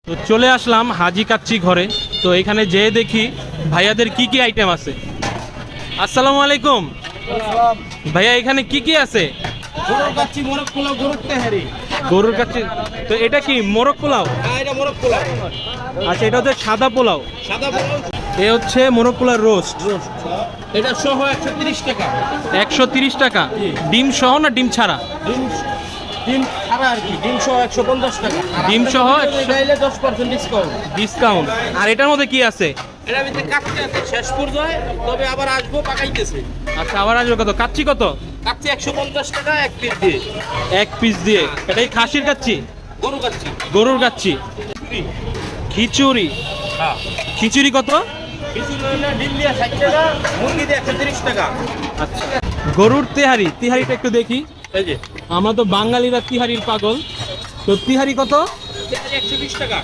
তো চলে আসলাম হাজি কাচ্চি ঘরে। তো এখানে যেয়ে দেখি ভাইয়াদের কি কি আইটেম আছে। আসসালামু আলাইকুম ভাইয়া, এখানে কি কি আছে? গরুর কাচ্চি, মোরগ পোলাও, গরুর তেহারি। গরুর কাচ্চি। তো এটা কি মোরগ পোলাও? হ্যাঁ, এটা মোরগ পোলাও। আচ্ছা, এটা হচ্ছে সাদা পোলাও। সাদা পোলাও এ হচ্ছে মোরগ পোলার রোস্ট। এটা সহ 130 টাকা। 130 টাকা। ডিম সহ না ডিম ছাড়া? ডিম ডিম ছাড়া আর কি, ডিম সহ 150 টাকা। ডিম সহ চাইলে 10% ডিসকাউন্ট। ডিসকাউন্ট। আর এটার মধ্যে কি আছে? এর ভিতরে কাচ্চি আছে শেষ পর্যায়ে, তবে আবার আসবো পাকাইতেছে। আচ্ছা, আবার আসবে কত? কাচ্চি কত? কাচ্চি 150 টাকা এক পিস দিয়ে। এক পিস দিয়ে। এটাই খাসির কাচ্চি? গরু কাচ্চি। গরুর কাচ্চি। খিচুড়ি। হ্যাঁ, খিচুড়ি কত? খিচুড়ি হইলো ডিম দিয়ে 60 টাকা, মুরগি দিয়ে 130 টাকা। আচ্ছা, গরুর তেহারি। তিহারিটা একটু দেখি। এই যে আমরা তো বাঙালিরা তিহারির পাগল। তো তিহারি কত? 120 টাকা।